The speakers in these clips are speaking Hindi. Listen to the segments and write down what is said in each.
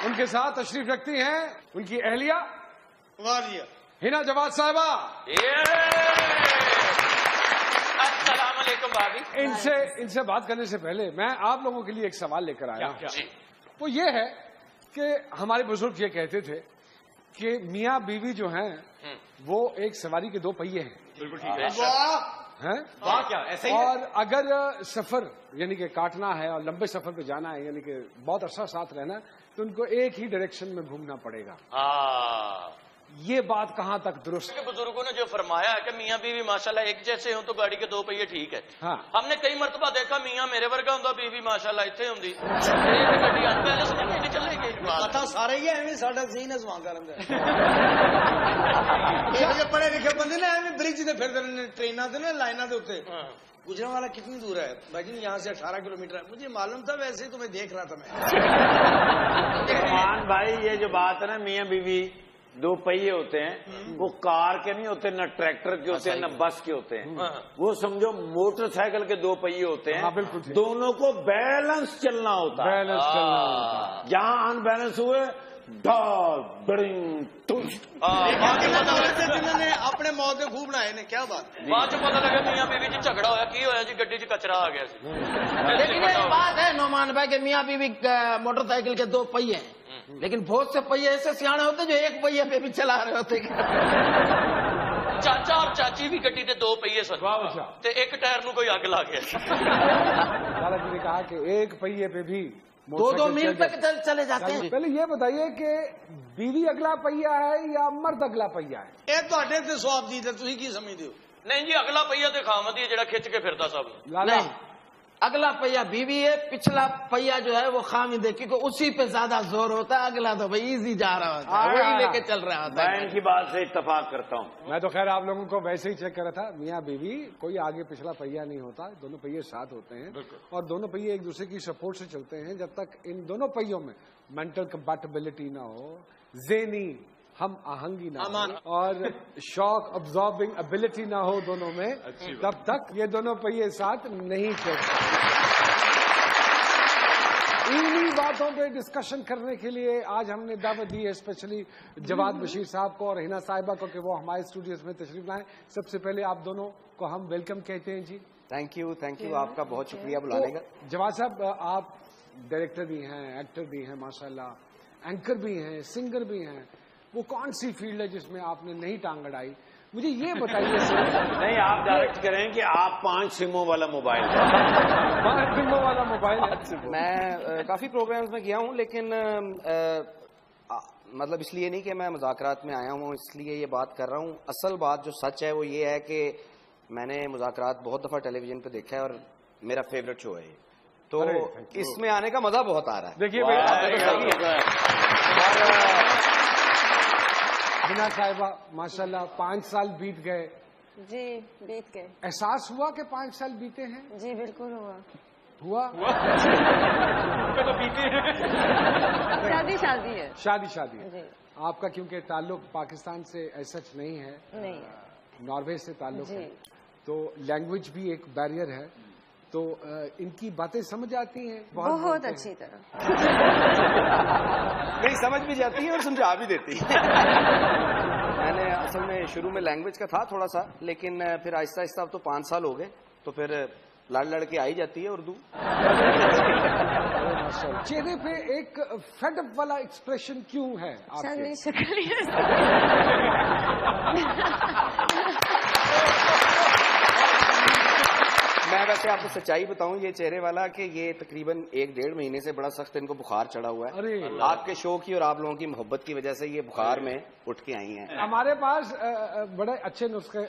उनके साथ तशरीफ रखती हैं उनकी अहलिया वालिया हिना जवाद साहिबा। अस्सलाम वालेकुम भाभी। इनसे बात करने से पहले मैं आप लोगों के लिए एक सवाल लेकर आया हूं। वो ये है कि हमारे बुजुर्ग ये कहते थे कि मियाँ बीवी जो हैं वो एक सवारी के दो पहिए हैं। बिल्कुल ठीक है। हैं? वाह क्या ऐसे ही और अगर सफर यानी कि काटना है और लंबे सफर पे जाना है यानी कि बहुत अच्छा साथ रहना है तो उनको एक ही डायरेक्शन में घूमना पड़ेगा। ये बात कहाँ तक दुरुस्त है? बुजुर्गों ने जो फरमाया है कि मियाँ बीवी माशाल्लाह एक जैसे हो तो गाड़ी के दो पहिए ठीक है। हाँ। हमने कई मरतबा देखा मियाँ मेरे वर्गा होंदा बीवी माशाल्लाह इतने होंदी गड्डी अनबैलेंस नहीं चलेगी। पता सारे ही एवं साडा सीन हसवा करन ये पढ़े लिखे बंदे ने एवं ब्रिज दे फिरदे ने ट्रेनां ते ने लाइनां दे उत्ते गुजरांवाला कितनी दूर है भाई जी? यहाँ से 18 किलोमीटर है। मुझे मालूम था, वैसे तो मैं देख रहा था। मैं भाई ये जो बात है ना मियाँ बीवी दो पहिए होते हैं वो कार के नहीं होते, न ट्रैक्टर के होते हैं, न बस के होते हैं। वो समझो मोटरसाइकिल के दो पहिए होते हैं। बिल्कुल। दोनों को बैलेंस चलना होता है। बैलेंस चलना होता है। जहाँ अनबैलेंस हुए जिन्होंने अपने मौत के खूब बनाए ने। क्या बात बाद पता लगा मियाँ बीवी जी झगड़ा होया की होया जी गड्डी च कचरा आ गया। लेकिन एक बात है नौमान भाई के मियाँ बीवी मोटरसाइकिल के दो पहिए हैं, लेकिन बहुत से पहिए ऐसे सियाने होते जो एक पहिए पे भी चला रहे होते। चाचा और चाची भी गड्डी के दो पहिए सन ते एक टायर नू कोई अग ला गया। दादाजी ने कहा कि एक पहिए पे भी 2-2 मील तक चले जाते हैं। पहले ये बताइए कि बीवी अगला पहिया है या मर्द अगला पहिया है? ਇਹ ਤੁਹਾਡੇ ਤੇ ਸਵਾਬ ਦੀ ਤੇ ਤੁਸੀਂ ਕੀ ਸਮਝਦੇ ਹੋ? नहीं जी अगला पहिया तो खामदी है जेड़ा खिंच के फिरदा सब। नहीं, अगला पहिया बीवी है, पिछला पहिया जो है वो खामिद है, क्योंकि उसी पे ज्यादा जोर होता है। अगला तो भाई इजी जा रहा होता है, वही लेके चल रहा होता है। मैं इनकी बात से इत्तेफाक करता हूँ। मैं तो खैर आप लोगों को वैसे ही चेक कर रहा था। मियाँ बीवी कोई आगे पिछला पहिया नहीं होता, दोनों पहिए साथ होते हैं और दोनों पहिए एक दूसरे की सपोर्ट से चलते हैं। जब तक इन दोनों पहियों में मेंटल कंपैटिबिलिटी ना हो, ज़हनी हम आहंगी ना हो और शॉक अब्जॉर्बिंग एबिलिटी ना हो दोनों में, तब तक ये दोनों पहिए साथ नहीं चलते। इन्हीं बातों पे डिस्कशन करने के लिए आज हमने दावत दी है स्पेशली जवाद बशीर साहब को और हिना साहिबा को कि वो हमारे स्टूडियोज में तशरीफ लाएं। सबसे पहले आप दोनों को हम वेलकम कहते हैं जी। थैंक यू आपका बहुत शुक्रिया बुलाने का। जवाद साहब आप डायरेक्टर भी हैं, एक्टर भी हैं माशाल्लाह, एंकर भी हैं, सिंगर भी हैं। वो कौन सी फील्ड है जिसमें आपने नहीं टांग अड़ाई? मुझे ये बताइए। नहीं, आप डायरेक्ट करें कि आप 5 सिमों वाला मोबाइल 5 सिमों वाला मोबाइल है। मैं काफी प्रोग्राम्स में गया हूँ, लेकिन मतलब इसलिए नहीं कि मैं मुज़ाकरात में आया हूँ इसलिए ये बात कर रहा हूँ। असल बात जो सच है वो ये है कि मैंने मुज़ाकरात बहुत दफा टेलीविजन पे देखा है और मेरा फेवरेट शो है ये, तो इसमें आने का मजा बहुत आ रहा है। देखिए हिना साहिबा माशाल्लाह 5 साल बीत गए। जी बीत गए। एहसास हुआ कि 5 साल बीते हैं? जी बिल्कुल हुआ। तो बीते शादी है। शादी है। आपका क्योंकि ताल्लुक पाकिस्तान से ऐसा नहीं है, नॉर्वे से ताल्लुक है, तो लैंग्वेज भी एक बैरियर है। तो इनकी बातें समझ आती हैं बहुत अच्छी तरह। नहीं, समझ भी जाती है और समझा भी देती है। मैंने असल में शुरू में लैंग्वेज का था थोड़ा सा, लेकिन फिर आहिस्ता आहिस्ता अब तो 5 साल हो गए, तो फिर लड़ के आई जाती है उर्दू। चेहरे पे एक फेडअप वाला एक्सप्रेशन क्यों है आपके? मैं वैसे आपको सच्चाई बताऊं, ये चेहरे वाला कि ये तकरीबन 1-1.5 महीने से बड़ा सख्त इनको बुखार चढ़ा हुआ है। अरे आपके शो की और आप लोगों की मोहब्बत की वजह से ये बुखार में उठ के आई हैं। हमारे पास बड़े अच्छे नुस्खे,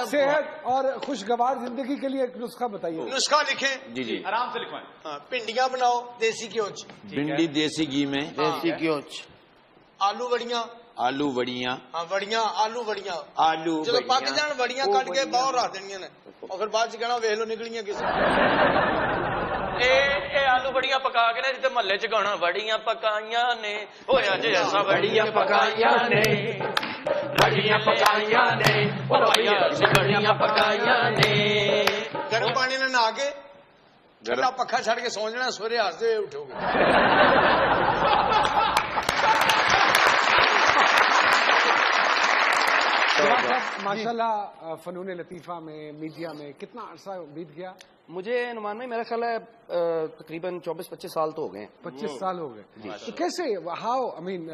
सेहत और खुशगवार जिंदगी के लिए एक नुस्खा बताइए। नुस्खा लिखें जी जी आराम से लिखवाएं। भिंडियां बनाओ देसी घी, भिंडी देसी घी में, देसी घी, आलू वड़ियां, आलू वड़ियां, आलू जो पक जान वड़ियां कट के बाहर रख देनियां ने और फिर बाद च कहना वेख लो निकलियां किस। ए आलू बड़ियां पका के ना जिते महल्ले च गाना बड़ियां पकाइयां ने होया जे ऐसा बड़ियां पकाइयां ने, बड़ियां पकाइयां ने, बड़ियां पकाइयां ने। गर्म पानी ने नहा के ठंडा पक्खा छड़ के सो जाना, सवेरे हंसते हुए उठोगे। माशाल्लाह फनून लतीफ़ा में, मीडिया में कितना अरसा बीत गया? मुझे नुमान भाई मेरा ख्याल है तकरीबन 24-25 साल तो हो गए। 25 साल हो गए। तो कैसे, हाउ, आई मीन,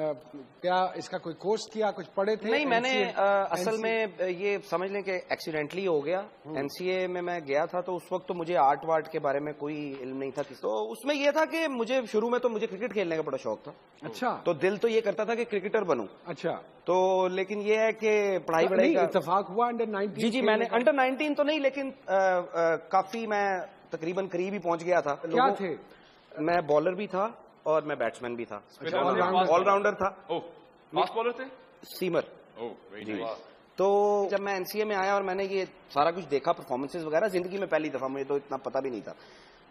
क्या इसका कोई कोर्स किया, कुछ पढ़े थे? नहीं, मैंने असल में ये समझ लें कि एक्सीडेंटली हो गया। एनसीए में मैं गया था तो उस वक्त तो मुझे आर्ट वार्ट के बारे में कोई इल्म नहीं था। तो उसमें यह था कि मुझे शुरू में तो मुझे क्रिकेट खेलने का बड़ा शौक था। अच्छा। तो दिल तो ये करता था कि क्रिकेटर बनूं। अच्छा। तो लेकिन ये है कि पढ़ाई का इत्तेफाक हुआ अंडर 19? जी, मैंने अंडर 19 तो नहीं, लेकिन काफी मैं तकरीबन करीब ही पहुंच गया था। क्या थे? मैं बॉलर भी था और मैं बैट्समैन भी था, ऑलराउंडर था। फास्ट बॉलर थे? सीमर। जी। तो जब मैं एनसीए में आया और मैंने ये सारा कुछ देखा, परफॉर्मेंसेस वगैरह, जिंदगी में पहली दफा, मुझे तो इतना पता भी नहीं था,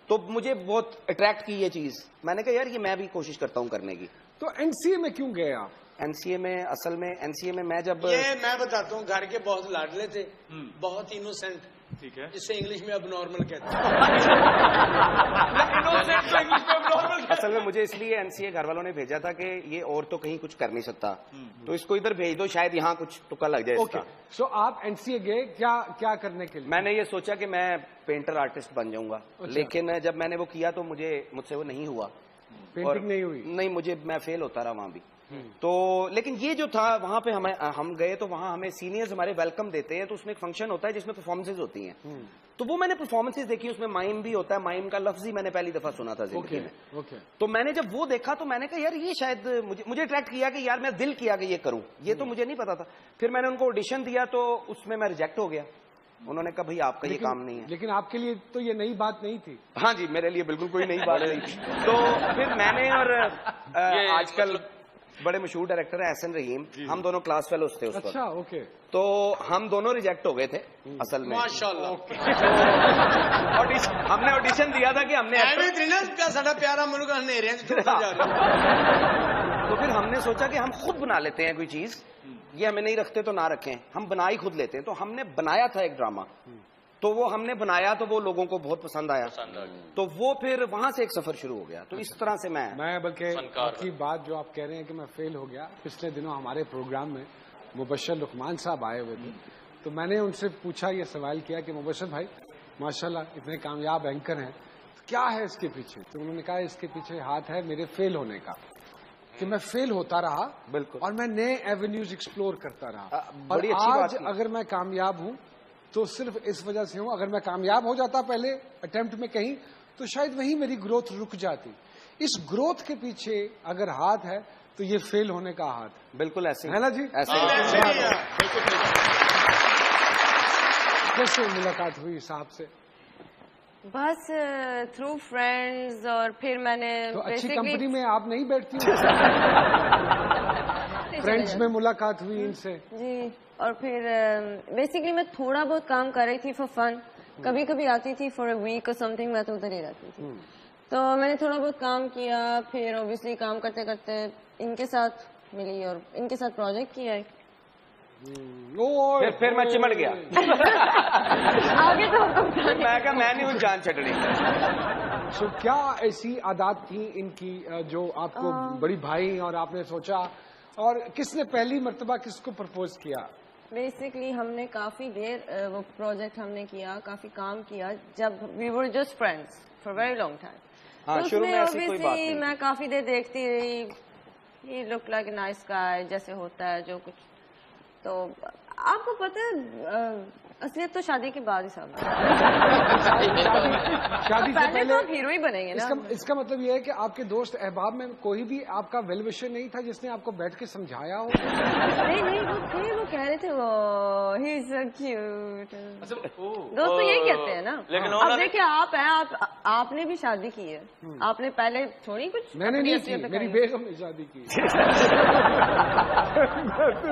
तो मुझे बहुत अट्रैक्ट की ये चीज। मैंने कहा यार ये मैं भी कोशिश करता हूँ करने की। तो एनसीए में क्यों गए आप? एनसीए में असल में एनसीए में मैं जब ये मैं बताता हूँ, घर के बहुत लाडले थे, बहुत इनोसेंट, ठीक है, जिससे इंग्लिश में अब नॉर्मल कहते हैं। असल में मुझे इसलिए एनसीए घर वालों ने भेजा था कि ये और तो कहीं कुछ कर नहीं सकता, तो इसको इधर भेज दो, शायद यहाँ कुछ तुक्का लग जाए इसका। सो आप एनसीए गए क्या करने के लिए? मैंने ये सोचा कि मैं पेंटर आर्टिस्ट बन जाऊंगा। लेकिन जब मैंने वो किया तो मुझसे वो नहीं हुआ। पेंटिंग नहीं हुई? नहीं, मैं फेल होता रहा वहां भी। तो लेकिन ये जो था वहां पे हम गए तो वहां हमें सीनियर्स हमारे वेलकम देते हैं, तो उसमें एक फंक्शन होता है जिसमें परफॉर्मेंसेज होती हैं। तो वो मैंने परफॉर्मेंसेज देखी, उसमें माइम भी होता है। माइम का लफ्ज ही मैंने पहली दफा सुना था जिंदगी में। तो मैंने जब वो देखा तो मैंने कहा यार ये शायद मुझे अट्रैक्ट किया कि यार मैं दिल किया कि ये करूं, ये तो मुझे नहीं पता था। फिर मैंने उनको ऑडिशन दिया तो उसमें मैं रिजेक्ट हो गया। उन्होंने कहा भाई आपका ये काम नहीं है। लेकिन आपके लिए तो ये नई बात नहीं थी। हाँ जी, मेरे लिए बिल्कुल कोई नई बात नहीं थी। तो फिर मैंने और आजकल बड़े मशहूर डायरेक्टर है एहसन रहीम, हम दोनों क्लास फेलोज थे उस वक्त। अच्छा, ओके। तो हम दोनों रिजेक्ट हो गए थे असल में। माशाल्लाह। हमने ऑडिशन दिया था कि हमने साडा प्यारा मुल्क हनेरे च टुटदा जा रहा। तो फिर हमने सोचा कि हम खुद बना लेते हैं कोई चीज, ये हमें नहीं रखते तो ना रखें, हम बना ही खुद लेते हैं। तो हमने बनाया था एक ड्रामा, तो वो हमने बनाया तो वो लोगों को बहुत पसंद आया। तो वो फिर वहां से एक सफर शुरू हो गया। तो इस तरह से मैं बल्कि आपकी बात जो आप कह रहे हैं कि मैं फेल हो गया, पिछले दिनों हमारे प्रोग्राम में मुबश्शिर लुकमान साहब आए हुए थे, तो मैंने उनसे पूछा, ये सवाल किया कि मुबश्शिर भाई माशाल्लाह इतने कामयाब एंकर हैं, तो क्या है इसके पीछे? तो उन्होंने कहा इसके पीछे हाथ है मेरे फेल होने का, कि मैं फेल होता रहा बिल्कुल, और मैं नए एवेन्यूज एक्सप्लोर करता रहा। बड़ी और अच्छी आज अगर मैं कामयाब हूं तो सिर्फ इस वजह से हूं, अगर मैं कामयाब हो जाता पहले अटेम्प्ट में कहीं तो शायद वहीं मेरी ग्रोथ रुक जाती। इस ग्रोथ के पीछे अगर हाथ है तो ये फेल होने का हाथ है। बिल्कुल ऐसे है ना जी? ऐसे। कैसे मुलाकात हुई साहब से? बस थ्रू फ्रेंड्स, और फिर मैंने तो अच्छी कंपनी में आप नहीं बैठती? फ्रेंड्स में मुलाकात हुई इनसे? जी। और फिर बेसिकली मैं थोड़ा बहुत काम कर रही थी फॉर फन, कभी कभी आती थी फॉर अ वीक और समथिंग, मैं तो उधर ही रहती थी। तो मैंने थोड़ा बहुत काम किया, फिर ऑब्वियसली काम करते करते इनके साथ मिली और इनके साथ प्रोजेक्ट किया है। फिर मैं चिमड़ गया। आगे तो मैं कहा मैं नहीं हूँ जान छटनी। सो क्या ऐसी आदत थी इनकी जो आपको बड़ी भाई और आपने सोचा, और किसने पहली मर्तबा किसको प्रपोज किया? बेसिकली हमने काफी देर वो प्रोजेक्ट हमने किया, काफी काम किया, जब we were just friends for very long time. हाँ, तो शुरू में ऐसी कोई बात ऑब्वियसली नहीं। मैं काफी देर देखती रही, ये look like a nice guy, जैसे होता है जो कुछ। तो आपको पता है असलियत तो शादी के बाद ही सामने। शादी से पहले पहले तो आप हीरो ही बनेंगे ना। इसका मतलब ये है कि आपके दोस्त अहबाब में कोई भी आपका वेल विशर नहीं था जिसने आपको बैठ के समझाया हो? नहीं, वो कह रहे थे वो ही इज सो क्यूट। दोस्त तो यही कहते हैं ना। लेकिन अब देखिए आप हैं, आपने भी शादी की है, आपने पहले थोड़ी कुछ? मैंने नहीं की, मेरी बेगम ने शादी की।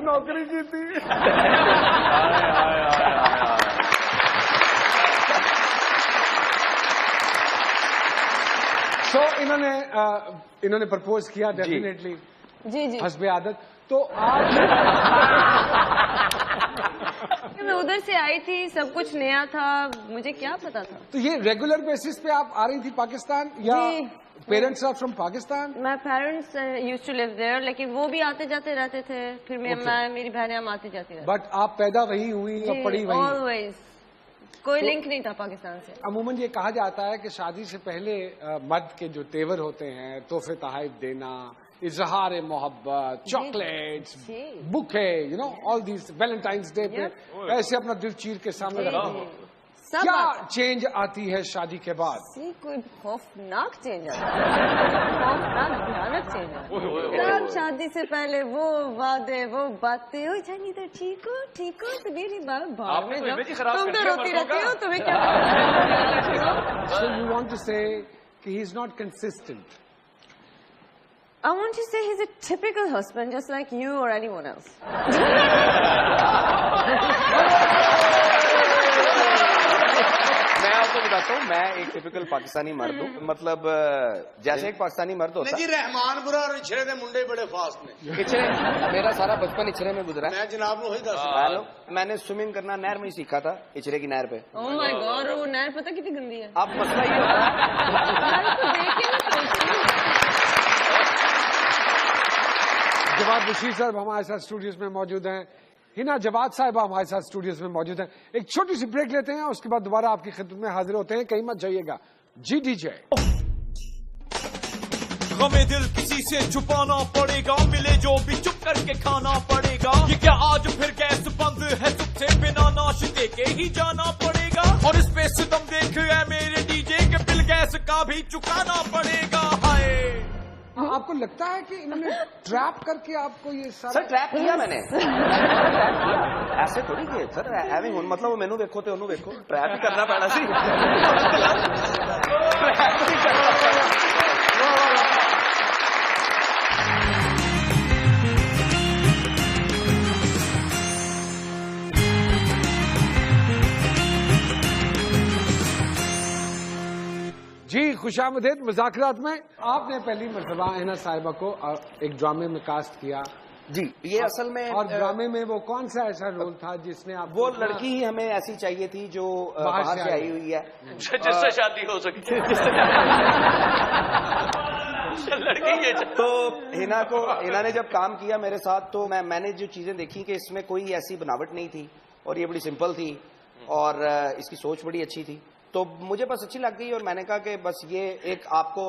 नौकरी की थी। तो इन्होंने प्रपोज किया डेफिनेटली। जी जी। हस्बे आदत। तो आप मैं उधर से आई थी, सब कुछ नया था, मुझे क्या पता था। तो ये रेगुलर बेसिस पे आप आ रही थी पाकिस्तान या parents are from Pakistan? My parents used to live there, लेकिन वो भी आते जाते रहते थे, फिर मेरी बहनें हम आते जाते रहते। बट आप पैदा वही हुई और पढ़ी वही? ऑलवेज, कोई लिंक नहीं था पाकिस्तान से। अमूमन ये कहा जाता है कि शादी से पहले मर्द के जो तेवर होते हैं, तोहफे तोहफे देना, इजहार मोहब्बत, chocolates, bouquet, you know, all these, Valentine's day पे ऐसे अपना दिल चीर के सामने रखना। क्या चेंज आती है शादी के बाद? कोई खौफनाक चेंज आता है, खौफनाक भयानक चेंज आता है। शादी से पहले वो वादे, वो बातें, ओ जानी इधर ठीक हो तो मेरी बात भाग में जाओ, तुम तो रोती रहती हो, तुम्हें क्या? So you want to say कि he is not consistent? I want to say he's a typical husband, just like you or anyone else. मैं आपको बताता हूँ, मैं एक टिपिकल पाकिस्तानी मर्द हूँ। मतलब जैसे एक पाकिस्तानी मर्द होता जी, रहमान बुरा और इछरे दे मुंडे बड़े फास्ट ने। इछरे, मेरा सारा बचपन इछरे में गुजरा। मैं जनाब को ही दस। हेलो, मैंने स्विमिंग करना नहर में ही सीखा था, इछरे की नहर पे। Oh my God, वो नहर पता कितनी गंदी है। अब मसला ये जवाद बशीर साहब हमारे साथ स्टूडियोज में मौजूद हैं, हिना जवाद साहिबा हमारे साथ स्टूडियोज में मौजूद हैं। एक छोटी सी ब्रेक लेते हैं, उसके बाद दोबारा आपकी खिदमत में हाजिर होते हैं, कहीं मत जाइएगा। जी डीजे। हमें दिल किसी से छुपाना पड़ेगा, मिले जो भी चुप करके खाना पड़ेगा। ये क्या आज फिर गैस बंद है, सबसे बिना नाश्ते के ही जाना पड़ेगा। और इस पे सितम देख है मेरे डीजे के बिल गैस का भी चुकाना पड़ेगा। हाय, आपको लगता है कि इन्होंने ट्रैप करके आपको ये सारा? सर ट्रैप किया मैंने, ऐसे थोड़ी किए सर, एवं हुन मतलब मैनू देखो तो ओनू देखो, ट्रैप ही करना पैना सी। ट्रैप ही करना पैना। जी खुशामदीद मुज़ाकरात में। आपने पहली मरतबा हिना साहिबा को एक ड्रामे में कास्ट किया। जी, ये असल में, और ड्रामे में वो कौन सा ऐसा रोल था जिसने आप? वो लड़की ही हमें ऐसी चाहिए थी जो बाहर से आई हुई है, जिससे शादी हो सके। लड़की ये तो हिना ने जब काम किया मेरे साथ, तो मैंने जो चीजें देखी कि इसमें कोई ऐसी बनावट नहीं थी और ये बड़ी सिंपल थी और इसकी सोच बड़ी अच्छी थी, तो मुझे बस अच्छी लग गई। और मैंने कहा कि बस ये एक आपको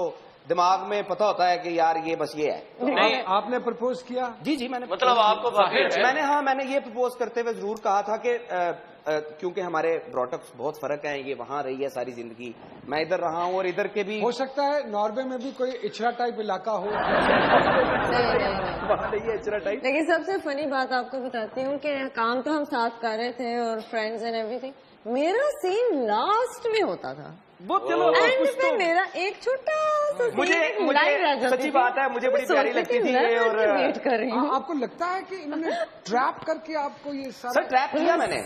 दिमाग में पता होता है कि यार ये बस ये है। नहीं, आपने प्रपोज किया? जी मैंने मतलब आपको मैंने ये प्रपोज करते हुए जरूर कहा था कि क्योंकि हमारे ब्रॉटअप्स बहुत फर्क है, ये वहां रही है सारी जिंदगी, मैं इधर रहा हूँ और इधर के भी। हो सकता है नॉर्वे में भी कोई इचरा टाइप इलाका हो। नहीं इचरा टाइप। लेकिन सबसे फनी बात आपको बताती हूँ कि काम तो हम साथ कर रहे थे और फ्रेंड्स एंड एवरीथिंग, मेरा सीन लास्ट में होता था। वो चलो एंड पे मेरा एक छोटा सा मुझे सच्ची बात है, मुझे बड़ी प्यारी लगती थी ये। और वेट कर रही हूँ। आपको लगता है कि इन्होंने ट्रैप करके आपको ये सारा? सर ट्रैप किया मैंने,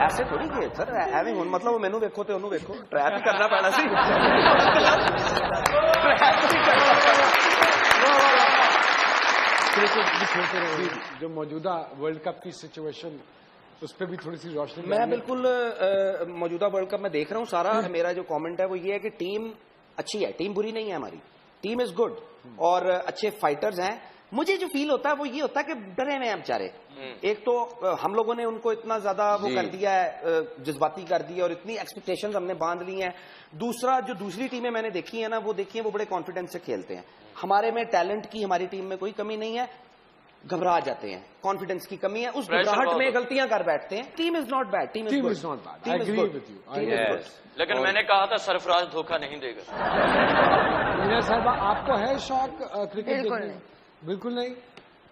ऐसे थोड़ी किए सर, एवं हुन मतलब मैनू देखो तो ओनू देखो, ट्रैप ही करना पैना सी। जो मौजूदा वर्ल्ड कप की सिचुएशन, उस पर भी थोड़ी सी रोशनी। मैं बिल्कुल मौजूदा वर्ल्ड कप में देख रहा हूँ सारा। मेरा जो कमेंट है वो ये है कि टीम अच्छी है, टीम बुरी नहीं है, हमारी टीम इज गुड और अच्छे फाइटर्स हैं। मुझे जो फील होता है वो ये होता है कि डरे हुए हैं बेचारे। एक तो हम लोगों ने उनको इतना ज्यादा वो कर दिया है, जज्बाती कर दिया और इतनी एक्सपेक्टेशंस हमने बांध ली हैं। दूसरा, जो दूसरी टीमें मैंने देखी है ना, वो देखी है वो बड़े कॉन्फिडेंस से खेलते हैं। हमारे में टैलेंट की, हमारी टीम में कोई कमी नहीं है, घबरा जाते हैं, कॉन्फिडेंस की कमी है, उस घबराहट में गलतियां कर बैठते हैं। Team is not bad, team is not bad, I agree with you. लेकिन मैंने कहा था सरफराज धोखा नहीं देगा। हिना साहिबा, आपको है शौक क्रिकेट देखने? बिल्कुल नहीं।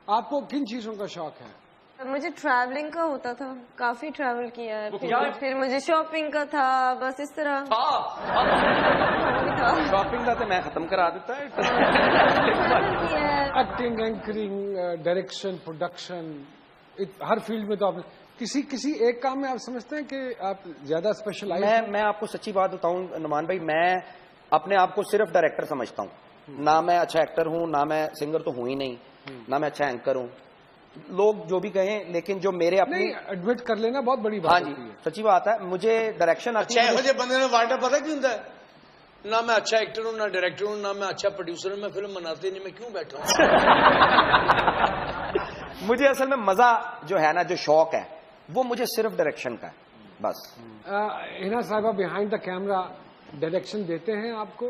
आपको किन चीजों का शौक है? मुझे ट्रैवलिंग का होता था, काफी ट्रैवल किया है। फिर मुझे शॉपिंग का था, बस इस तरह। शॉपिंग का तो मैं खत्म करा देता है। एक्टिंग, एंकरिंग, डायरेक्शन, प्रोडक्शन, हर फील्ड में तो आपने किसी एक काम में आप समझते हैं कि आप ज्यादा स्पेशलाइज? मैं आपको सच्ची बात बताऊं नुमान भाई, मैं अपने आप को सिर्फ डायरेक्टर समझता हूं। ना मैं अच्छा एक्टर हूं, ना मैं सिंगर तो हूं ही नहीं, ना मैं अच्छा एंकर हूं। लोग जो भी कहें, लेकिन जो मेरे अपने एडमिट कर लेना बहुत बड़ी बात होती है। सच्ची बात है, मुझे डायरेक्शन अच्छा है। बंदे ने वार्डा पता क्यों होता है? ना मैं अच्छा एक्टर हूँ, ना डायरेक्टर हूँ, ना मैं अच्छा प्रोड्यूसर हूँ। मैं फिल्म बनाते नहीं, मैं क्यों बैठा हूँ? मुझे असल में मजा जो है ना, जो शौक है, वो मुझे सिर्फ डायरेक्शन का है, बस। हिना साहिबा बिहाइंड द कैमरा डायरेक्शन देते हैं आपको,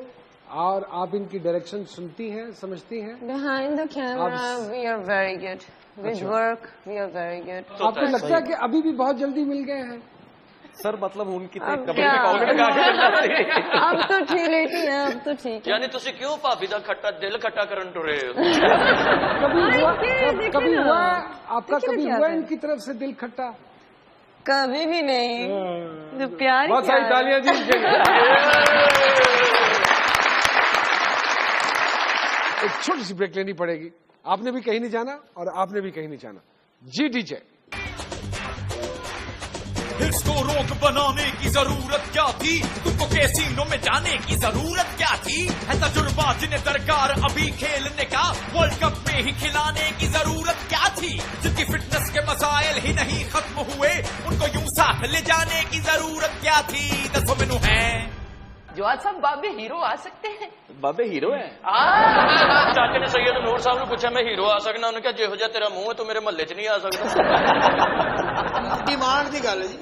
और आप इनकी डायरेक्शन सुनती हैं, समझती हैं? Behind the camera, we are very good. With work, we are very good. आपको लगता है कि अभी भी बहुत जल्दी मिल गए हैं? सर मतलब उनकी अब क्या? अब तो ठीक लेटी है, अब तो ठीक है। यानी तुसी क्यों भाभी दा खट्टा दिल खट्टा करन टुरे हो? कभी हुआ आपका, कभी हुआ इनकी तरफ से दिल खट्टा? कभी भी नहीं, तो प्यार ही बहुत सारी प्यार है। तालियां जी। एक छोटी सी ब्रेक लेनी पड़ेगी। आपने भी कहीं नहीं जाना और आपने भी कहीं नहीं जाना। जी डीजे। हिट्स को रोक बनाने की जरूरत क्या थी? तुमको कैसीनो में जाने की जरूरत क्या थी? है तजुर्बा जिन्हें दरकार अभी खेलने का, वर्ल्ड कप में ही खिलाने की जरूरत क्या थी? जिनकी फिटनेस के मसाइल ही नहीं खत्म हुए, उनको यूं साथ ले जाने की जरूरत क्या थी? दसो मेनू है जवाद साहब, बाबे हीरो आ सकते हैं? बाबे हीरो है? चाचे ने सैयद नूर साहब ने पूछा मैं हीरो आ सकना, उन्होंने कहा जेहो जिहा तेरा मुंह है तू मेरे महल्ले च नहीं आ सकता। डिमांड की गल है जी।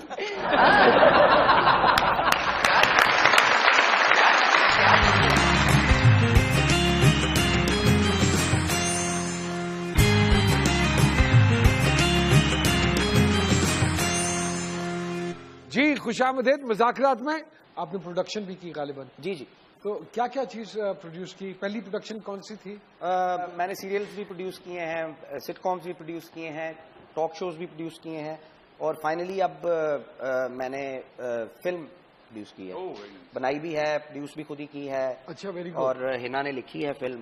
जी खुशामदीद मुज़ाकरात में। आपने प्रोडक्शन भी की गालिबन? जी जी। तो क्या क्या चीज प्रोड्यूस की? पहली प्रोडक्शन कौन सी थी? मैंने सीरियल्स भी प्रोड्यूस किए हैं, सिटकॉम्स भी प्रोड्यूस किए हैं, टॉक शोज भी प्रोड्यूस किए हैं, और फाइनली अब मैंने फिल्म प्रोड्यूस की है, बनाई भी है, प्रोड्यूस भी खुद ही की है। अच्छा, वेरी गुड। और हिना ने लिखी है फिल्म,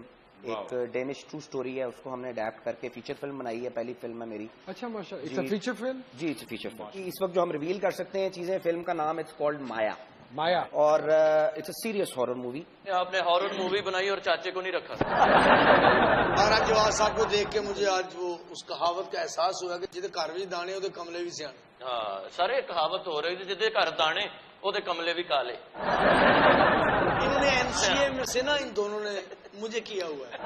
एक डेनिश ट्रू स्टोरी है, उसको हमने अडेप्ट करके फीचर फिल्म बनाई है, पहली फिल्म है मेरी। अच्छा माशाल्लाह, इट्स अ फीचर फिल्म? जी, इट्स फीचर फिल्म। इस वक्त जो हम रिवील कर सकते हैं चीजें, फिल्म का नाम इट्स कॉल्ड माया। माया। और it's a serious horror movie. आपने हॉरर मूवी बनाई और चाचे को नहीं रखा। और आज जवाब साहब को देख के मुझे आज वो उस कहावत का एहसास हुआ कि जिदे घर भी दाने ओदे कमले भी सियाने। हाँ, सारे कहावत हो रही थी, जिदे घर दाने ओदे कमले भी काले। इन्होंने एनसीए में से ना इन दोनों ने मुझे किया हुआ है।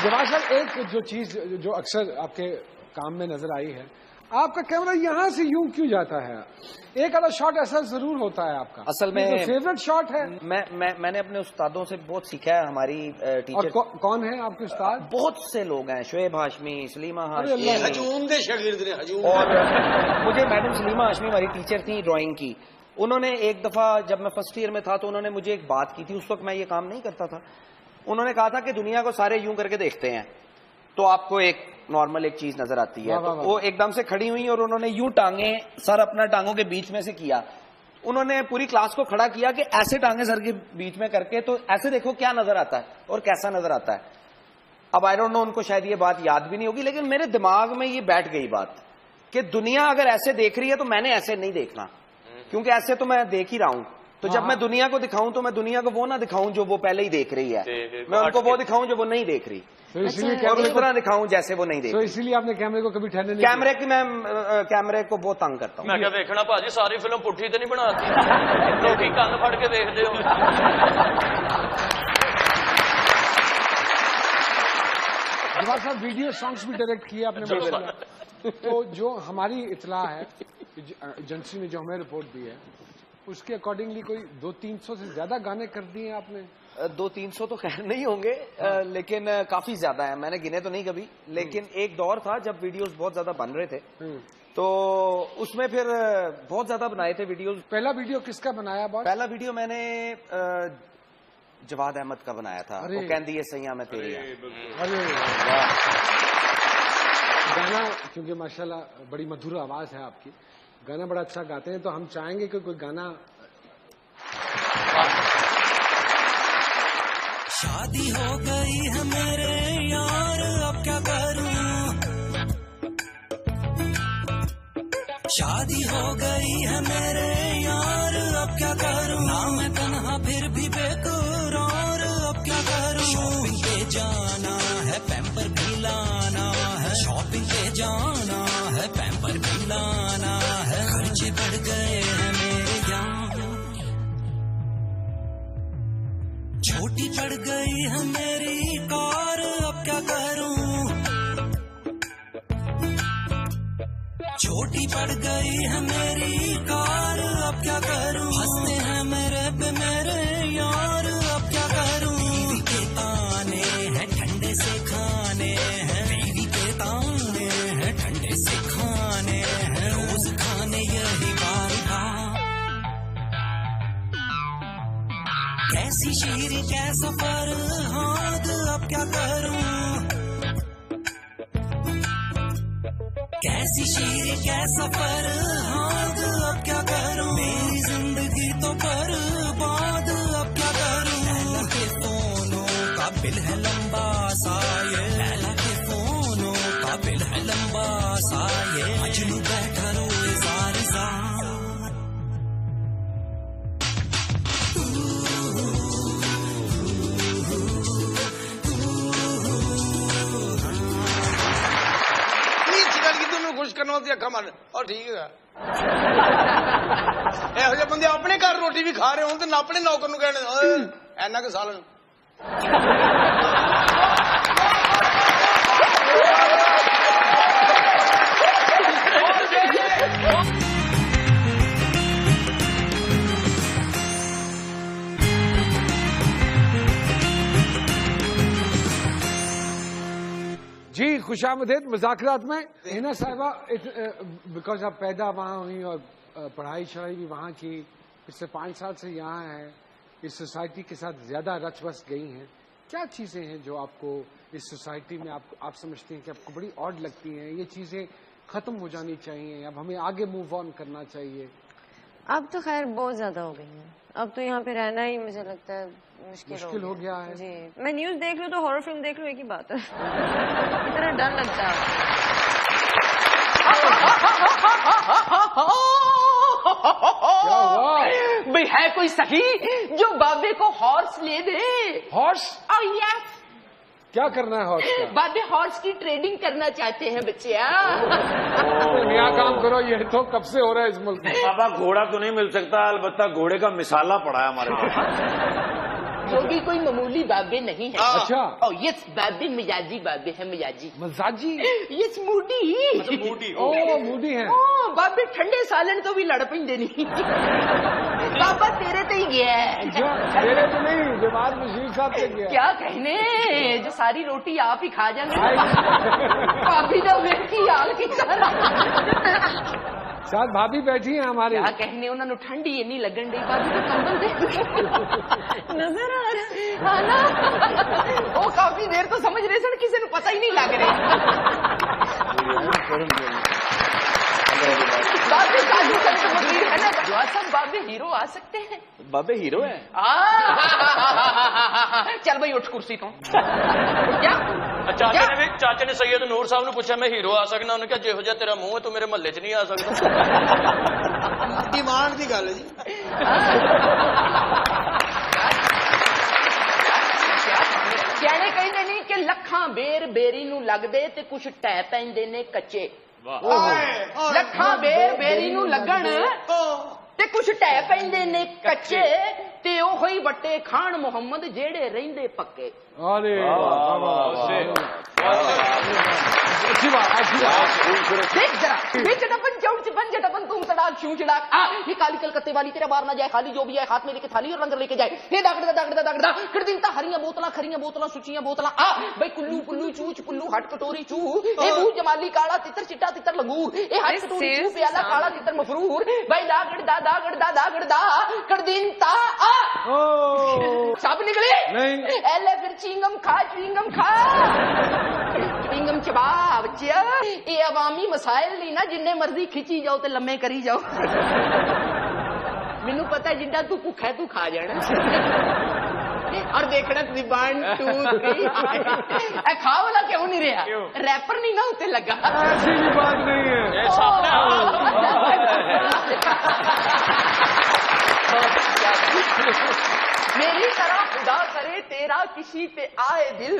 जवाब साहब, एक जो चीज जो अक्सर आपके काम में नजर आई है, आपका कैमरा यहाँ से यूं क्यों जाता है? एक आधा शॉट ऐसा जरूर होता है आपका, असल में फेवरेट शॉट है। मैंने अपने उस्तादों से बहुत सीखा है। हमारी टीचर कौन है आपके उस्ताद? बहुत से लोग हैं, शोएब हाशमी, सलीमा हाशमी, हजूम दे शागिर्द ने हजूम। और मुझे मैडम सलीमा हाशमी हमारी टीचर थी ड्राइंग की। उन्होंने एक दफा जब मैं फर्स्ट ईयर में था तो उन्होंने मुझे एक बात की थी, उस वक्त मैं ये काम नहीं करता था। उन्होंने कहा था कि दुनिया को सारे यूं करके देखते हैं तो आपको एक नॉर्मल एक चीज नजर आती है। तो वो एकदम से खड़ी हुई और उन्होंने यूं टांगे सर अपना टांगों के बीच में से किया। उन्होंने पूरी क्लास को खड़ा किया कि ऐसे टांगे सर के बीच में करके, तो ऐसे देखो क्या नजर आता है और कैसा नजर आता है। अब आई डोंट नो, उनको शायद ये बात याद भी नहीं होगी, लेकिन मेरे दिमाग में ये बैठ गई बात कि दुनिया अगर ऐसे देख रही है तो मैंने ऐसे नहीं देखना, क्योंकि ऐसे तो मैं देख ही रहा हूं। तो जब मैं दुनिया को दिखाऊं तो मैं दुनिया को वो ना दिखाऊं जो वो पहले ही देख रही है, मैं उनको वो दिखाऊं जो वो नहीं देख रही। तो इसीलिए और उस तरह दिखाऊं जैसे वो नहीं देख रही। तो इसीलिए आपने कैमरे को कभी ठहरने नहीं कैमरे की मैं कैमरे को बहुत तंग करता हूँ। मैं क्या देखना भाजी, सारी फिल्म पुट्ठी तो नहीं बनाती, लोग कंन फड़ के देखते हो। जवाब साहब, वीडियो सॉन्ग्स भी डायरेक्ट किए आपने बताया। तो जो हमारी इतला है, एजेंसी ने जो हमें रिपोर्ट दी है, उसके अकॉर्डिंगली कोई 200-300 से ज्यादा गाने कर दिए हैं आपने? 200-300 तो खैर नहीं होंगे, लेकिन काफी ज्यादा है। मैंने गिने तो नहीं कभी, लेकिन एक दौर था जब वीडियोस बहुत ज्यादा बन रहे थे, तो उसमें फिर बहुत ज्यादा बनाए थे वीडियोस। पहला वीडियो किसका बनाया बॉस? पहला वीडियो मैंने जवाद अहमद का बनाया था, वो कहती है सैया मैं तेरी। अरे गाना, क्योंकि माशाल्लाह बड़ी मधुर आवाज है आपकी, गाना बड़ा अच्छा गाते हैं, तो हम चाहेंगे कि कोई गाना। शादी हो गई है मेरे यार, अब क्या करूं? शादी हो गई है मेरे यार, अब क्या करूं? ना मैं तन्हा फिर भी बेकरार, अब क्या करूं? शॉपिंग पे जाना है, पैम्पर भी लाना है, शॉपिंग पे जाना है, पैम्पर भी लाना छोटी पड़ गई है मेरी कार अब क्या करूं, छोटी पड़ गई है मेरी कार अब क्या करूं, हंसते हैं मेरे पे मेरे यार अब क्या करूं, बीवी के ताने हैं ठंडे से खाने हैं, बीवी के ताने हैं ठंडे से खाने हैं, रोज खाने यही बार कैसी शीरी कैसा फरहाद अब क्या करूं, कैसी शीरी कैसा फरहाद अब क्या करूं, मेरी जिंदगी तो बर्बाद अब क्या करूं, लैला के फोनों का बिल है लंबा सा ये, लैला के फोनों का बिल है लंबा सा ये, मजनू बैठा रोए जार जार। खुश करना होती अखा मार और ठीक है ਇਹੋ ਜਿਹੇ ਬੰਦੇ ਆਪਣੇ ਘਰ ਰੋਟੀ ਵੀ ਖਾ ਰਹੇ ਹੋਣ ਤੇ ਆਪਣੇ ਨੌਕਰ ਨੂੰ ਕਹਿਣ ਓਏ ਐਨਾ ਕਿ ਸਾਲਨ जी खुशामदीद मुज़ाकरात में हिना साहिबा, बिकॉज आप पैदा वहाँ हुई और पढ़ाई शढ़ाई भी वहाँ की, पिछले 5 साल से यहाँ हैं, इस सोसाइटी के साथ ज्यादा रच बस गई हैं, क्या चीजें हैं जो आपको इस सोसाइटी में आप समझती हैं कि आपको बड़ी ऑड लगती हैं, ये चीजें खत्म हो जानी चाहिए, अब हमें आगे मूव ऑन करना चाहिए? अब तो खैर बहुत ज्यादा हो गई है, अब तो यहाँ पे रहना ही मुझे लगता है मुश्किल हो गया है। जी, मैं न्यूज देख लूँ तो हॉरर फिल्म देख लूँ एक ही बात है इतना डर लगता है। भाई है कोई सही जो बाबे को हॉर्स ले दे? हॉर्स? Oh yes. क्या करना है हॉर्स का? बाबे हॉर्स की ट्रेडिंग करना चाहते हैं बच्चिया। नया काम करो, ये तो कब से हो रहा है इस मुल्क में। बाबा घोड़ा तो नहीं मिल सकता, अलबत्ता घोड़े का मिसाला पड़ा है हमारे पास। वो भी कोई मामूली बाबे नहीं है। अच्छा। ओह यस, बाबे मिजाजी बाबे है, मिजाजी मजाजी। यस मूडी ओह मूडी है। बाबे ठंडे सालन तो भी लड़ पेंदे नहीं। बाबा तेरे ते ही गया है। तेरे तो नहीं, जमात बशीर साहब से गया। क्या कहने, जो सारी रोटी आप ही खा जाएंगे। भाभी तो वेखी हाल की तरह। साथ भाभी बैठी हैं हमारे। क्या कहने, उन्होंने ठंडी इन्नी लगन डी, भाभी तो कंबल दे नजर आ रहा है ना। वो काफी देर तो समझ रहे सन किसी ने पता ही नहीं लग रहा। बाबे काजू करके वकील है ना, सब बाबे हीरो आ सकते हैं। बाबे हीरो है? चल भाई उठ कुर्सी तो। क्या चाचे ने सैयद नूर साहब ने पूछा मैं हीरो आ सकना, उन्होंने कहा जेहो जिहा तेरा मुंह है तू मेरे महल्ले च नहीं आ सकता। डिमांड की गल है जी। कहने कहते नहीं कि लखा बेर बेरी नू लगदे ते कुछ टै पैंदे ने कच्चे। लखा बेर बेरी नू लगन ते कुछ टै पैंदे ने कच्चे, ते ओहो ही वट्टे खान मुहम्मद जेड़े रहिंदे पक्के। अरे देख जरा, बिच डबन चौड़ बन डबन तुम तड़ाक छू चड़ाक आ, ये काली कलकत्ते वाली तेरा बार ना जाए, खाली जो भी है हाथ में लेके थाली और लंगर लेके जाए। ये दागड़ा दागड़ा दागड़ा कर दिन ता हरियां बोतला सुचियां बोतला आ, भाई कुल्लू पुल्लू चूच पुल्लू हट कटोरी चू, ए बू जमाली काला तितर चिट्टा तितर लगूर, ए हट कटोरी चू प्याला काला तितर मफरूर, भाई दागड़ दा कर दिन ता आ। सब निकले नहीं, एले फिर चिंगम खा चिंगम चबा बच्चिया, ये अवामी मसाइल नहीं ना, जिन्ने मर्जी खिंची जाओ ते लम्मे करी जाओ। मैनू पता है जिन्ना तू भुखा है तू खा जाना। और देखना 1 2 3 खा वाला क्यों नहीं रहा, रैपर नहीं ना उते लगा। ऐसी भी बात नहीं है। मेरी तरह खुदा करे तेरा किसी पे आए दिल,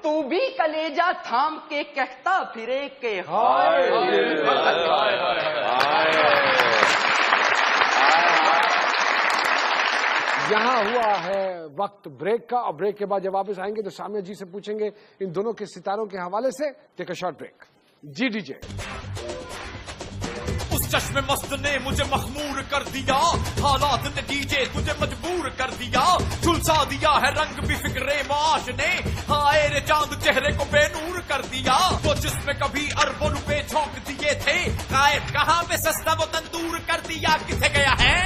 तू भी कलेजा थाम के कहता फिरे के हाय। यहाँ हुआ है वक्त ब्रेक का, और ब्रेक के बाद जब वापस आएंगे तो सामिया जी से पूछेंगे इन दोनों के सितारों के हवाले से। Take a short break. जी डीजे। उस चश्मे मस्त ने मुझे मखमूर कर दिया, हालात ने डीजे तुझे मजबूर कर दिया, झुलसा दिया है रंग भी फिक्रे माश ने, हाय रे चांद चेहरे को बेनूर कर दिया, वो जिसमें कभी अरबों रुपए झोंक दिए थे, गायब कहाँ पे सस्ता वो तंदूर कर दिया, किथे गया है?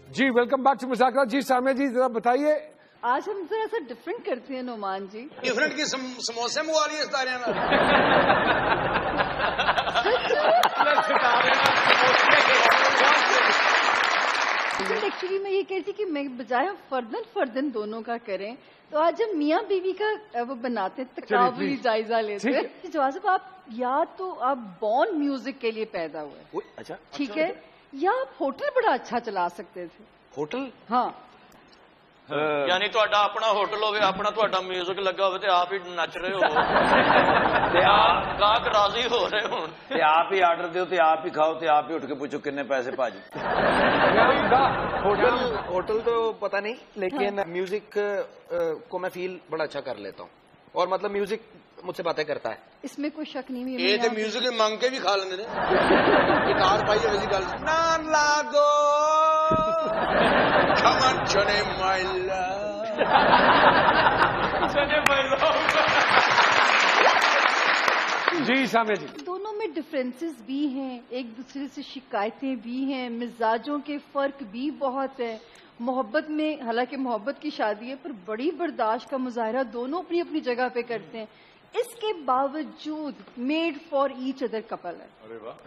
जी वेलकम बैक टू मुज़ाकरात। जी सामिया जी जरा बताइए। आज हम जरा सा डिफरेंट करते हैं नोमान जी। डिफरेंट की समोसे मुआ रही है सितारे में। एक्चुअली मैं ये कह रही थी कि मैं बजाय फर्दन दोनों का करें, तो आज हम मियाँ बीवी का वो बनाते हैं, तकाबुली जायजा लेते हैं। जवाब साहब, आप या तो आप बॉर्न म्यूजिक के लिए पैदा हुए, अच्छा ठीक है, या आप होटल बड़ा अच्छा चला सकते थे। होटल? हाँ। यानी ਤੁਹਾਡਾ ਆਪਣਾ ਹੋਟਲ ਹੋਵੇ, ਆਪਣਾ ਤੁਹਾਡਾ 뮤직 ਲੱਗਾ ਹੋਵੇ ਤੇ ਆਪ ਹੀ ਨੱਚ ਰਹੇ ਹੋ ਤੇ ਗਾਹਕ ਰਾਜ਼ੀ ਹੋ ਰਹੇ ਹੋਣ ਤੇ ਆਪ ਹੀ ਆਰਡਰ ਦਿਓ ਤੇ ਆਪ ਹੀ ਖਾਓ ਤੇ ਆਪ ही उठ के पूछो कितने पैसे भाजी। होटल तो पता नहीं, लेकिन म्यूजिक को मैं फील बड़ा अच्छा कर लेता हूँ, और मतलब म्यूजिक मुझसे बातें करता है, इसमें कोई शक नहीं है। ये तो म्यूजिक मांग के भी खा लेंगे ने गिटार पाई वैसी गल ना लागो come on Johnny my love Johnny my love। जी सामिया जी। दोनों में डिफरेंसेस भी हैं, एक दूसरे से शिकायतें भी हैं, मिजाजों के फर्क भी बहुत है। मोहब्बत में, हालांकि मोहब्बत की शादी है, पर बड़ी बर्दाश्त का मुजाहरा दोनों अपनी अपनी जगह पे करते हैं। इसके बावजूद made for each other couple है।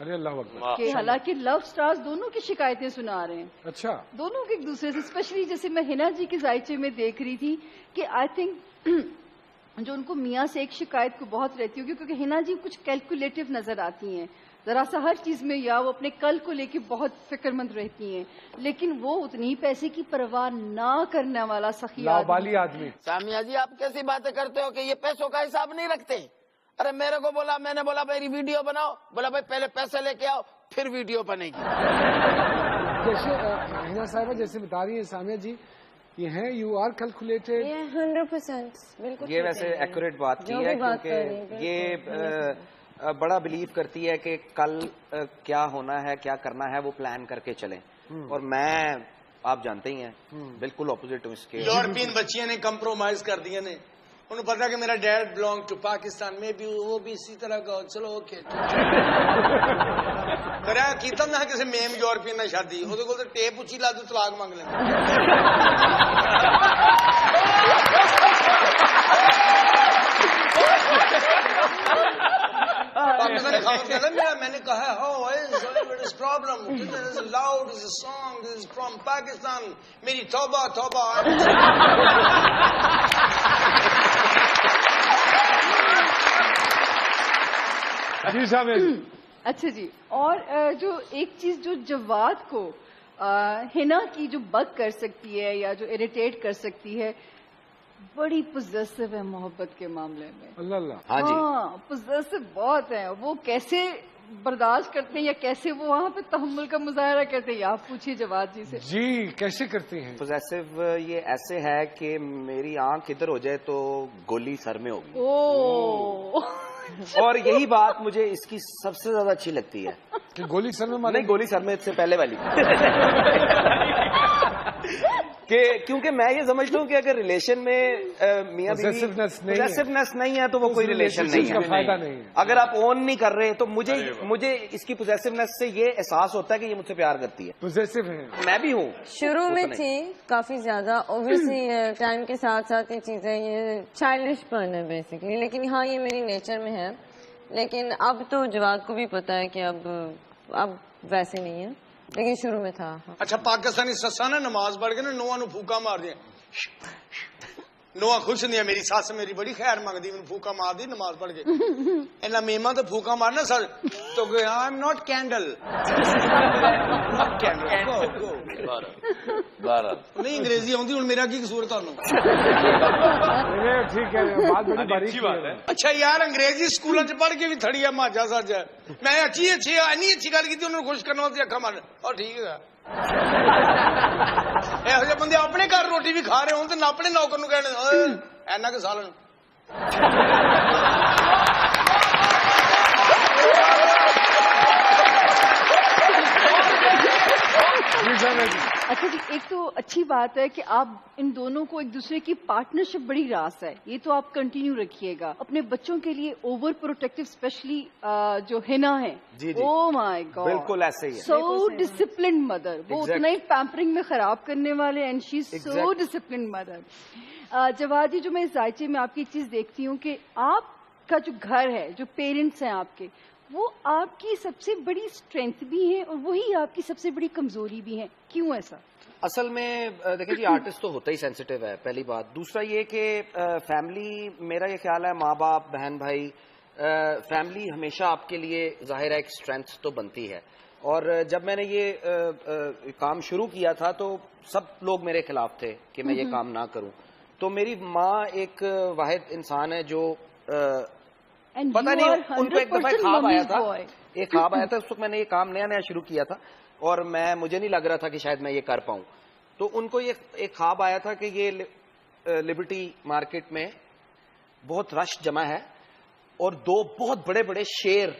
अरे अल्लाह अकबर। कि हालांकि लव स्टार्स दोनों की शिकायतें सुना रहे हैं। अच्छा। दोनों के एक दूसरे से, स्पेशली जैसे मैं हिना जी के जायचे में देख रही थी कि आई थिंक जो उनको मियाँ से एक शिकायत को बहुत रहती होगी, क्योंकि हिना जी कुछ कैलकुलेटिव नजर आती हैं, जरा सा हर चीज में, या वो अपने कल को लेके बहुत फिक्रमंद रहती हैं, लेकिन वो उतनी पैसे की परवाह ना करने वाला सखी लाबाली आदमी। सामिया जी, आप कैसी बातें करते हो कि ये पैसों का हिसाब नहीं रखते? अरे मेरे को बोला, मैंने बोला मेरी वीडियो बनाओ, बोला भाई पहले पैसे लेके आओ फिर वीडियो बनेगी। जैसे हिना साहिबा जैसे बता रही है सामिया जी, ये है यू आर कैलकुलेटेड। 100% बिल्कुल। ये वैसे एक्यूरेट बात की है, क्योंकि ये बड़ा बिलीव करती है कि कल क्या होना है, क्या करना है, वो प्लान करके चलें, और मैं, आप जानते ही हैं, बिल्कुल ऑपोजिट हूँ इसके। यूरोपियन बच्चियां ने कंप्रोमाइज कर दिए ने, उन्हें पता कि मेरा डैड बिलोंग टू पाकिस्तान में भी, वो भी इसी तरह का, चलो ओके करा कीता ना किसी मेम यूरोपियन ने शादी, ਉਹਦੇ ਕੋਲ ਤੇ ਟੇਪ ਉੱਚੀ ਲਾ ਦੂ ਤਲਾਕ ਮੰਗ ਲੈ। पाकिस्तानी खामोश कहता मेरा, मैंने कहा हो what is problem, this is loud, this is song, this is from Pakistan, मेरी तौबा तौबा। जी सामिया जी। अच्छा जी, और जो एक चीज जो जवाद को हिना की जो बग कर सकती है या जो इरिटेट कर सकती है, बड़ी पोजेसिव है मोहब्बत के मामले में। अल्लाह अल्लाह। हाँ जी, पोजेसिव बहुत है। वो कैसे बर्दाश्त करते हैं या कैसे वो वहाँ पे तहम्मुल का मुजाहरा करते हैं, आप पूछिए जवाद जी से। जी कैसे करती हैं? पोजेसिव ये ऐसे है कि मेरी आंख इधर हो जाए तो गोली सर में होगी। ओ और यही बात मुझे इसकी सबसे ज्यादा अच्छी लगती है कि गोली सर में मारे। नहीं, गोली सर में इससे पहले वाली कि क्योंकि मैं ये समझता हूँ कि अगर रिलेशन में मियाँ बीवी पोजेसिवनेस नहीं है तो वो कोई रिलेशन नहीं है, फायदा नहीं है। अगर आप ओन नहीं कर रहे तो मुझे इसकी पोजेसिवनेस से ये एहसास होता है कि ये मुझसे प्यार करती है, पोजेसिव है। मैं भी हूँ, शुरू में थी काफी ज्यादा, ऑब्वियसली टाइम के साथ साथ ये चीजें, ये चाइल्डिशपन है बेसिकली, लेकिन हाँ ये मेरी नेचर में है। लेकिन अब तो जवाद को भी पता है कि अब वैसे नहीं है, लेकिन शुरू में था। अच्छा, पाकिस्तानी सस्सा ने नमाज पढ़ के ना नोआ नु फूका मार दिया, नोआ खुश नहीं है मेरी सस मेरी बड़ी खैर मंगदी मैं फूका मार दी नमाज पढ़ के इन्ना मेमा तो फूका मारना सर तो आई एम नॉट कैंडल नहीं अंग्रेजी आउंदी हुण मेरा की कसूर तुहानू ठीक है बात बड़ी बारीक बात है। अच्छा यार अंग्रेजी स्कूलों च पढ़ के भी थड़ी है माजा सच है मैं अच्छी इन्नी अच्छी गल की उन्होंने खुश करने वास्ते अखा मार और ठीक है ਇਹੋ ਜਿਹੇ ਬੰਦੇ ਆਪਣੇ ਘਰ ਰੋਟੀ ਵੀ ਖਾ ਰਹੇ ਹੋਣ ਤੇ ਨਾ ਆਪਣੇ ਨੌਕਰ ਨੂੰ ਕਹਿਣੇ ਐਨਾ ਕਿ ਸਾਲਨ अच्छा जी, एक तो अच्छी बात है कि आप इन दोनों को एक दूसरे की पार्टनरशिप बड़ी रास है, ये तो आप कंटिन्यू रखिएगा अपने बच्चों के लिए। ओवर प्रोटेक्टिव स्पेशली जो हिना है, ओ माय गॉड, बिल्कुल ऐसे ही है। सो डिसिप्लिन मदर, वो उतना ही पैम्परिंग में खराब करने वाले, and she is so discipline mother. Javad ji, जो मैं इस जायचे में आपकी चीज देखती हूँ कि आपका जो घर है, जो पेरेंट्स हैं आपके, वो आपकी सबसे बड़ी स्ट्रेंथ भी है और वही आपकी सबसे बड़ी कमजोरी भी है, क्यों ऐसा? असल में देखिए जी, आर्टिस्ट तो होता ही सेंसिटिव है, पहली बात। दूसरा ये कि फैमिली, मेरा ये ख्याल है, माँ बाप, बहन भाई, फैमिली हमेशा आपके लिए जाहिर है एक स्ट्रेंथ तो बनती है। और जब मैंने ये काम शुरू किया था तो सब लोग मेरे खिलाफ थे कि मैं ये काम ना करूं। तो मेरी माँ एक वाहिद इंसान है जो पता नहीं, उनको एक दफा ख्वाब आया था, एक ख्वाब आया था, उस वक्त मैंने ये काम नया नया शुरू किया था और मुझे नहीं लग रहा था कि शायद मैं ये कर पाऊं। तो उनको ये एक ख्वाब आया था कि ये लिबर्टी मार्केट में बहुत रश जमा है और दो बहुत बड़े बड़े शेर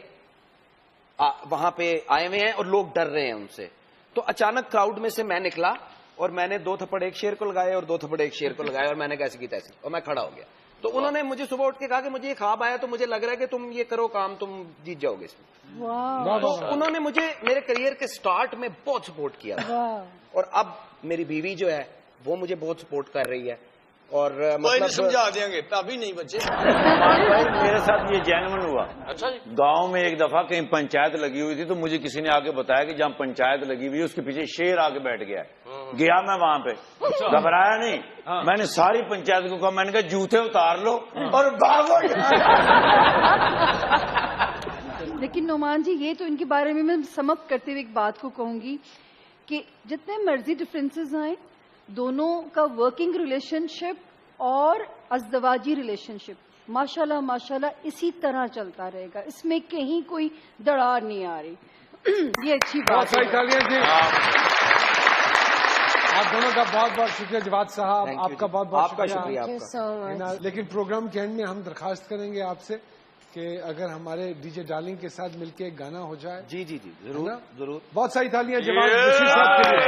वहां पे आए हुए हैं और लोग डर रहे हैं उनसे। तो अचानक क्राउड में से मैं निकला और मैंने 2 थप्पड़ एक शेर को लगाए और 2 थप्पड़ एक शेर को लगाए और मैंने कैसे की तैसी, और मैं खड़ा हो गया। तो उन्होंने मुझे सुबह उठ के कहा कि मुझे ये ख्वाब आया, तो मुझे लग रहा है कि तुम ये करो काम, तुम जीत जाओगे इसमें। तो उन्होंने मुझे मेरे करियर के स्टार्ट में बहुत सपोर्ट किया और अब मेरी बीवी जो है वो मुझे बहुत सपोर्ट कर रही है। और मतलब समझा देंगे, अभी नहीं बच्चे। मेरे साथ ये जेन्युइन हुआ। अच्छा जी, गांव में एक दफा कहीं पंचायत लगी हुई थी, तो मुझे किसी ने आके बताया कि जहाँ पंचायत लगी हुई है उसके पीछे शेर आके बैठ गया है। गया मैं वहां पे, घबराया नहीं, मैंने सारी पंचायत को कहा, मैंने कहा जूते उतार लो और भागो। लेकिन नोमान जी, ये तो इनके बारे में मैं समअप करते हुए एक बात को कहूंगी कि जितने मर्जी डिफरेंसेस आए, दोनों का वर्किंग रिलेशनशिप और अज़दवाजी रिलेशनशिप माशाल्लाह माशाल्लाह इसी तरह चलता रहेगा, इसमें कहीं कोई दरार नहीं आ रही। ये अच्छी बात है। जी, आप दोनों का बहुत बहुत शुक्रिया। जवाद साहब, आपका बहुत बहुत शुक्रिया। लेकिन प्रोग्राम के एंड में हम दरखास्त करेंगे आपसे कि अगर हमारे डीजे डार्लिंग के साथ मिलके एक गाना हो जाए। जी जी जी, जरूर जरूर। बहुत सारी तालियां जवाद साहब के लिए।